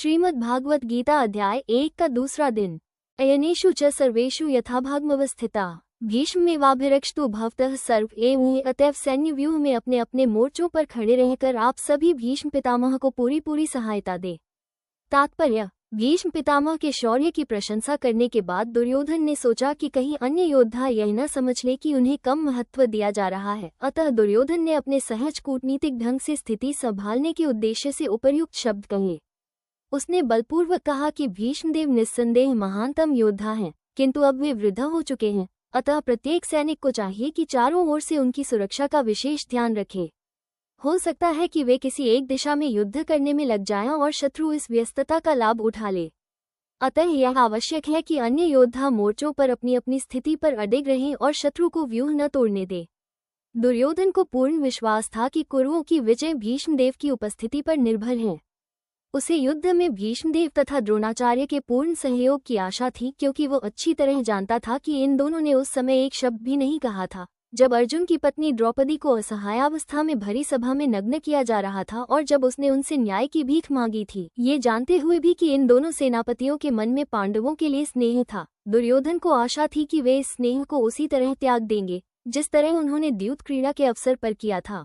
श्रीमद्भागवत गीता अध्याय 1 का दूसरा दिन। अयनेषु च सर्वेषु यथाभागमवस्थिता भीष्मेवाभिरक्षतु भवतः सर्व एवं अतएव सैन्य व्यूह में अपने अपने मोर्चों पर खड़े रहकर आप सभी भीष्म पितामह को पूरी सहायता दे। तात्पर्य: भीष्म पितामह के शौर्य की प्रशंसा करने के बाद दुर्योधन ने सोचा कि कहीं अन्य योद्धा यह न समझ ले कि उन्हें कम महत्व दिया जा रहा है। अतः दुर्योधन ने अपने सहज कूटनीतिक ढंग से स्थिति संभालने के उद्देश्य से उपर्युक्त शब्द कहे। उसने बलपूर्वक कहा कि भीष्मदेव निस्संदेह महानतम योद्धा हैं, किंतु अब वे वृद्ध हो चुके हैं। अतः प्रत्येक सैनिक को चाहिए कि चारों ओर से उनकी सुरक्षा का विशेष ध्यान रखे। हो सकता है कि वे किसी एक दिशा में युद्ध करने में लग जाएं और शत्रु इस व्यस्तता का लाभ उठा ले। अतः यह आवश्यक है कि अन्य योद्धा मोर्चों पर अपनी अपनी स्थिति पर अडिग रहें और शत्रु को व्यूह न तोड़ने दे। दुर्योधन को पूर्ण विश्वास था कि कुरुओं की विजय भीष्मदेव की उपस्थिति पर निर्भर है। उसे युद्ध में भीष्मदेव तथा द्रोणाचार्य के पूर्ण सहयोग की आशा थी, क्योंकि वो अच्छी तरह जानता था कि इन दोनों ने उस समय एक शब्द भी नहीं कहा था जब अर्जुन की पत्नी द्रौपदी को असहायावस्था में भरी सभा में नग्न किया जा रहा था और जब उसने उनसे न्याय की भीख मांगी थी। ये जानते हुए भी कि इन दोनों सेनापतियों के मन में पांडवों के लिए स्नेह था, दुर्योधन को आशा थी कि वे इस स्नेह को उसी तरह त्याग देंगे जिस तरह उन्होंने द्यूत क्रीड़ा के अवसर पर किया था।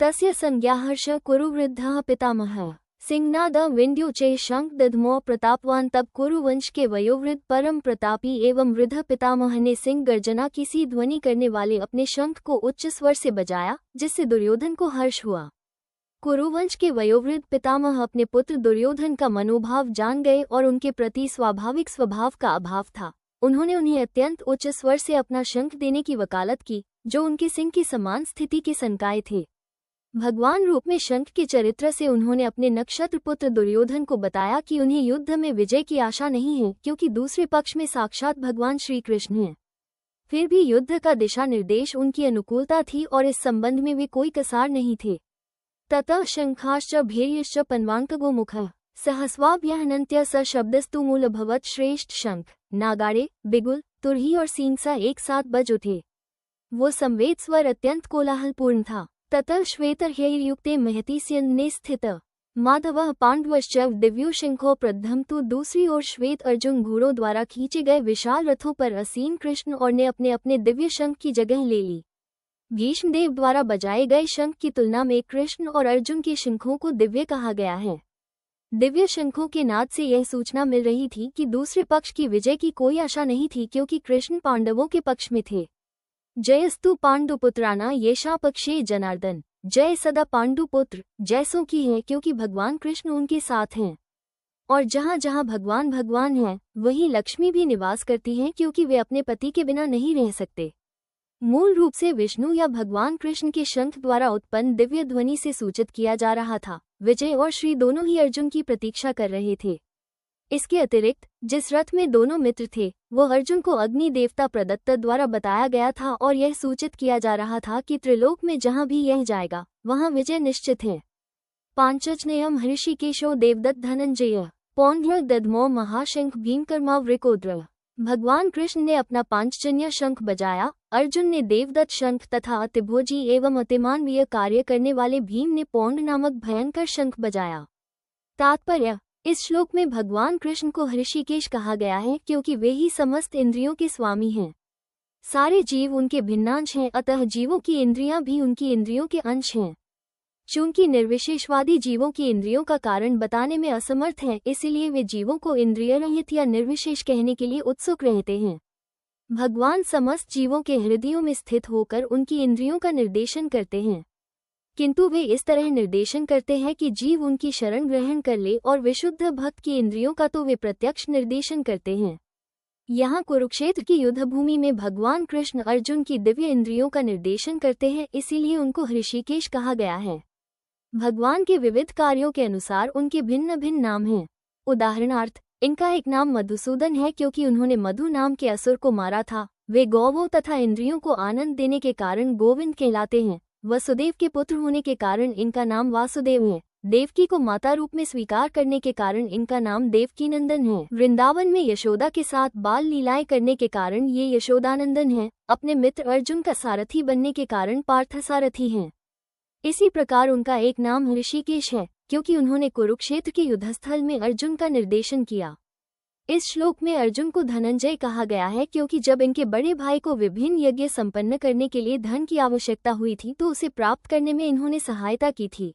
तस्य संज्ञाहर्ष कुरुवृद्धः पितामहः सिंहनाद विंध्योचे शंख दधमो प्रतापवान। तब कुरुवंश के वयोवृद्ध परम प्रतापी एवं वृद्ध पितामह ने सिंह गर्जना की सी ध्वनि करने वाले अपने शंख को उच्च स्वर से बजाया, जिससे दुर्योधन को हर्ष हुआ। कुरुवंश के वयोवृद्ध पितामह अपने पुत्र दुर्योधन का मनोभाव जान गए और उनके प्रति स्वाभाविक स्वभाव का अभाव था। उन्होंने उन्हें अत्यंत उच्च स्वर से अपना शंख देने की वकालत की, जो उनके सिंह की समान स्थिति के संकाय थे। भगवान रूप में शंख के चरित्र से उन्होंने अपने नक्षत्र पुत्र दुर्योधन को बताया कि उन्हें युद्ध में विजय की आशा नहीं है, क्योंकि दूसरे पक्ष में साक्षात भगवान श्री कृष्ण हैं। फिर भी युद्ध का दिशा निर्देश उनकी अनुकूलता थी और इस संबंध में वे कोई कसार नहीं थे। ततः शंखाश्च भैर्यश्च पन्वांकगो मुखः सहस्वाभ्यहनन्त्य स शब्दस्तु मूलभवत्। श्रेष्ठ शंख, नागाड़े, बिगुल, तुरही और सींगसा एक साथ बज उठे। वो संवेद स्वर अत्यंत कोलाहलपूर्ण था। ततः श्वेतर्हैर्युक्ते महती स्यन्ने स्थित माधवः पांडवश्च दिव्यो शंखो प्रद्धमतु। दूसरी ओर श्वेत अर्जुन घोड़ों द्वारा खींचे गए विशाल रथों पर असीन कृष्ण और ने अपने अपने दिव्य शंख की जगह ले ली। भीष्मदेव द्वारा बजाए गए शंख की तुलना में कृष्ण और अर्जुन के शंखों को दिव्य कहा गया है। दिव्य शंखों के नाद से यह सूचना मिल रही थी कि दूसरे पक्ष की विजय की कोई आशा नहीं थी, क्योंकि कृष्ण पांडवों के पक्ष में थे। जयस्तु पांडुपुत्राना येषा पक्षे जनार्दन। जय सदा पांडुपुत्र जैसों की है, क्योंकि भगवान कृष्ण उनके साथ हैं। और जहाँ जहाँ भगवान भगवान हैं, वहीं लक्ष्मी भी निवास करती हैं, क्योंकि वे अपने पति के बिना नहीं रह सकते। मूल रूप से विष्णु या भगवान कृष्ण के शंख द्वारा उत्पन्न दिव्य ध्वनि से सूचित किया जा रहा था। विजय और श्री दोनों ही अर्जुन की प्रतीक्षा कर रहे थे। इसके अतिरिक्त जिस रथ में दोनों मित्र थे, वो अर्जुन को अग्नि देवता प्रदत्त द्वारा बताया गया था और यह सूचित किया जा रहा था कि त्रिलोक में जहां भी यह जाएगा वहां विजय निश्चित है। पांचजनेयम हृषिकेशो देवदत्त धनंजय पौंड्र दधमो महाशंख भीमकर्मा वृकोद्र। भगवान कृष्ण ने अपना पांचजन्य शंख बजाया, अर्जुन ने देवदत्त शंख तथा अतिभोजी एवं अतिमानवीय कार्य करने वाले भीम ने पौंड नामक भयंकर शंख बजाया। तात्पर्य: इस श्लोक में भगवान कृष्ण को हृषिकेश कहा गया है, क्योंकि वे ही समस्त इंद्रियों के स्वामी हैं। सारे जीव उनके भिन्नांश हैं, अतः जीवों की इंद्रियां भी उनकी इंद्रियों के अंश हैं। चूंकि निर्विशेषवादी जीवों की इंद्रियों का कारण बताने में असमर्थ हैं, इसलिए वे जीवों को इंद्रिय रहित या निर्विशेष कहने के लिए उत्सुक रहते हैं। भगवान समस्त जीवों के हृदयों में स्थित होकर उनकी इंद्रियों का निर्देशन करते हैं, किंतु वे इस तरह निर्देशन करते हैं कि जीव उनकी शरण ग्रहण कर ले, और विशुद्ध भक्त की इंद्रियों का तो वे प्रत्यक्ष निर्देशन करते हैं। यहाँ कुरुक्षेत्र की युद्धभूमि में भगवान कृष्ण अर्जुन की दिव्य इंद्रियों का निर्देशन करते हैं, इसीलिए उनको हृषिकेश कहा गया है। भगवान के विविध कार्यों के अनुसार उनके भिन्न भिन्न नाम हैं। उदाहरणार्थ, इनका एक नाम मधुसूदन है, क्योंकि उन्होंने मधु नाम के असुर को मारा था। वे गौवों तथा इंद्रियों को आनंद देने के कारण गोविंद कहलाते हैं। वसुदेव के पुत्र होने के कारण इनका नाम वासुदेव है। देवकी को माता रूप में स्वीकार करने के कारण इनका नाम देवकीनंदन है। वृंदावन में यशोदा के साथ बाल लीलाएं करने के कारण ये यशोदानंदन है। अपने मित्र अर्जुन का सारथी बनने के कारण पार्थसारथी हैं। इसी प्रकार उनका एक नाम ऋषिकेश है। क्योंकि उन्होंने कुरुक्षेत्र के युद्धस्थल में अर्जुन का निर्देशन किया। इस श्लोक में अर्जुन को धनंजय कहा गया है क्योंकि जब इनके बड़े भाई को विभिन्न यज्ञ संपन्न करने के लिए धन की आवश्यकता हुई थी तो उसे प्राप्त करने में इन्होंने सहायता की थी।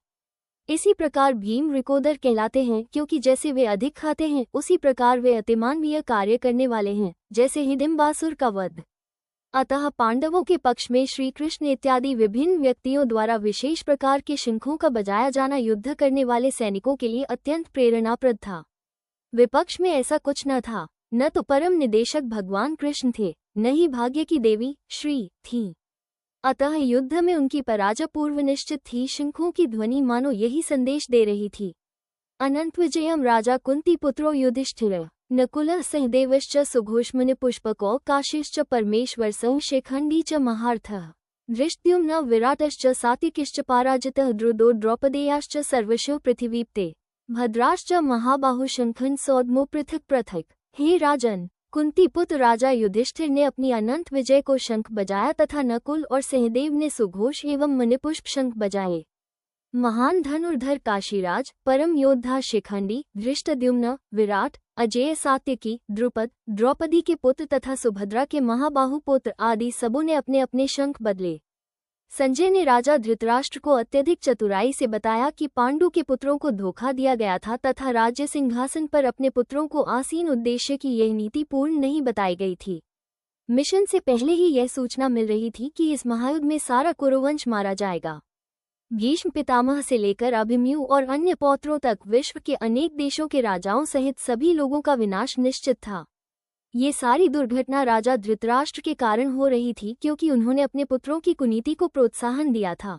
इसी प्रकार भीम रिकोदर कहलाते हैं क्योंकि जैसे वे अधिक खाते हैं उसी प्रकार वे अतिमानवीय कार्य करने वाले हैं, जैसे हिडिंबासुर का वध। अतः पांडवों के पक्ष में श्री कृष्ण इत्यादि विभिन्न व्यक्तियों द्वारा विशेष प्रकार के शंखों का बजाया जाना युद्ध करने वाले सैनिकों के लिए अत्यंत प्रेरणाप्रद था। विपक्ष में ऐसा कुछ न था, न तो परम निदेशक भगवान कृष्ण थे, न ही भाग्य की देवी श्री थी। अतः युद्ध में उनकी पराजय पूर्व निश्चित थी। शंखों की ध्वनि मानो यही संदेश दे रही थी। अनंत विजयम राजा कुंती पुत्रो युधिष्ठिर नकुलः सहदेवश्च सुघोषमुनि पुष्पको काशीश्च परमेश्वर शिखंडी च महार्थः धृष्टद्युम्न विराटश्च सात्विकिश्च पराजितः द्रुदो द्रौपदेयाश्च सर्वशो पृथिवीप्ते भद्राश्च महाबाहु शंखन सौद्मो पृथक पृथक। हे राजन, कुंती पुत्र राजा युधिष्ठिर ने अपनी अनंत विजय को शंख बजाया तथा नकुल और सहदेव ने सुघोष एवं मुनिपुष्प शंख बजाए। महान धनुर्धर काशीराज, परम योद्धा शिखंडी, धृष्टद्युम्न, विराट, अजेय सात्यकी, द्रुपद, द्रौपदी के पुत्र तथा सुभद्रा के महाबाहु पुत्र आदि सबों ने अपने अपने शंख बदले। संजय ने राजा धृतराष्ट्र को अत्यधिक चतुराई से बताया कि पांडु के पुत्रों को धोखा दिया गया था तथा राज्य सिंहासन पर अपने पुत्रों को आसीन उद्देश्य की यह नीति पूर्ण नहीं बताई गई थी। मिशन से पहले ही यह सूचना मिल रही थी कि इस महायुद्ध में सारा कुरुवंश मारा जाएगा। भीष्म पितामह से लेकर अभिमन्यु और अन्य पौत्रों तक विश्व के अनेक देशों के राजाओं सहित सभी लोगों का विनाश निश्चित था। ये सारी दुर्घटना राजा धृतराष्ट्र के कारण हो रही थी क्योंकि उन्होंने अपने पुत्रों की कुनीति को प्रोत्साहन दिया था।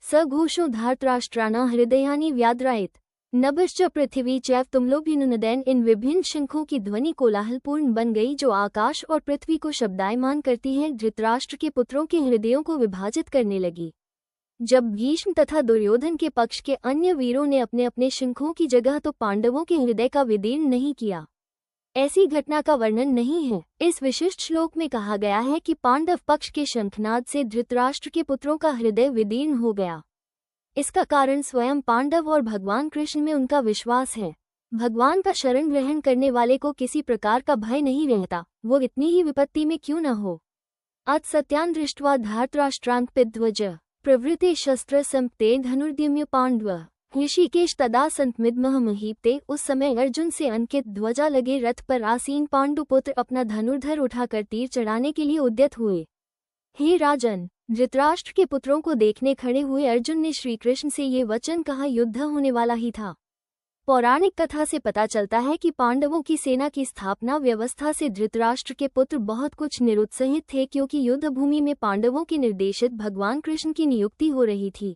सघोषो धार्तराष्ट्राणां हृदयानि व्याद्रायित नभश्च पृथ्वी चैव तुमलोभिनुनदैन। इन विभिन्न शंखों की ध्वनि कोलाहलपूर्ण बन गई जो आकाश और पृथ्वी को शब्दायमान करती हैं। धृतराष्ट्र के पुत्रों के हृदयों को विभाजित करने लगी। जब भीष्म तथा दुर्योधन के पक्ष के अन्य वीरों ने अपने अपने शंखों की जगह तो पांडवों के हृदय का विदीर्ण नहीं किया, ऐसी घटना का वर्णन नहीं है। इस विशिष्ट श्लोक में कहा गया है कि पांडव पक्ष के शंखनाद से धृतराष्ट्र के पुत्रों का हृदय विदीर्ण हो गया। इसका कारण स्वयं पांडव और भगवान कृष्ण में उनका विश्वास है। भगवान का शरण ग्रहण करने वाले को किसी प्रकार का भय नहीं रहता, वो इतनी ही विपत्ति में क्यों न हो। अथ सत्यान् दृष्ट्वा धार्तराष्ट्रान्पिध्वज प्रवृत्ते शस्त्र संपते धनुर्द्युम्य पांडव ऋषिकेश तदा संतमिद्मह महीपते। उस समय अर्जुन से अंकित ध्वजा लगे रथ पर आसीन पांडुपुत्र अपना धनुर्धर उठाकर तीर चढ़ाने के लिए उद्यत हुए। हे राजन, धृतराष्ट्र के पुत्रों को देखने खड़े हुए अर्जुन ने श्रीकृष्ण से ये वचन कहा। युद्ध होने वाला ही था। पौराणिक कथा से पता चलता है कि पांडवों की सेना की स्थापना व्यवस्था से धृतराष्ट्र के पुत्र बहुत कुछ निरुत्साहित थे क्योंकि युद्ध भूमि में पांडवों के निर्देशित भगवान कृष्ण की नियुक्ति हो रही थी।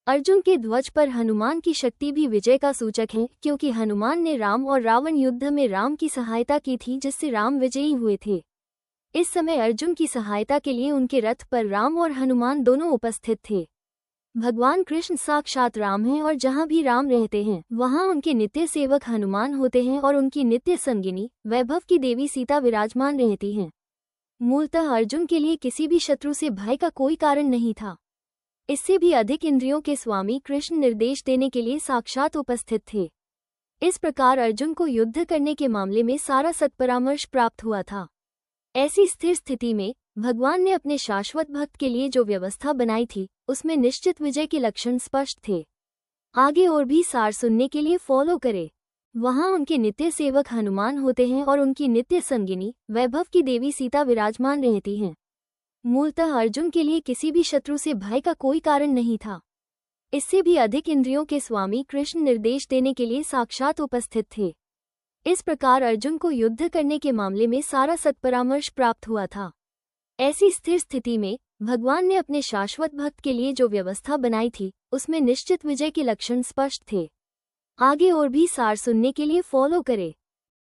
अर्जुन के ध्वज पर हनुमान की शक्ति भी विजय का सूचक है क्योंकि हनुमान ने राम और रावण युद्ध में राम की सहायता की थी जिससे राम विजयी हुए थे। इस समय अर्जुन की सहायता के लिए उनके रथ पर राम और हनुमान दोनों उपस्थित थे। भगवान कृष्ण साक्षात राम हैं और जहाँ भी राम रहते हैं वहाँ उनके नित्य सेवक हनुमान होते हैं और उनकी नित्य संगिनी वैभव की देवी सीता विराजमान रहती हैं। मूलतः अर्जुन के लिए किसी भी शत्रु से भय का कोई कारण नहीं था। इससे भी अधिक इंद्रियों के स्वामी कृष्ण निर्देश देने के लिए साक्षात उपस्थित थे। इस प्रकार अर्जुन को युद्ध करने के मामले में सारा सत्परामर्श प्राप्त हुआ था। ऐसी स्थिर स्थिति में भगवान ने अपने शाश्वत भक्त के लिए जो व्यवस्था बनाई थी उसमें निश्चित विजय के लक्षण स्पष्ट थे। आगे और भी सार सुनने के लिए फॉलो करें। वहाँ उनके नित्य सेवक हनुमान होते हैं और उनकी नित्य संगिनी वैभव की देवी सीता विराजमान रहती हैं। मूलतः अर्जुन के लिए किसी भी शत्रु से भय का कोई कारण नहीं था। इससे भी अधिक इंद्रियों के स्वामी कृष्ण निर्देश देने के लिए साक्षात उपस्थित थे। इस प्रकार अर्जुन को युद्ध करने के मामले में सारा सत्परामर्श प्राप्त हुआ था। ऐसी स्थिर स्थिति में भगवान ने अपने शाश्वत भक्त के लिए जो व्यवस्था बनाई थी उसमें निश्चित विजय के लक्षण स्पष्ट थे। आगे और भी सार सुनने के लिए फॉलो करें।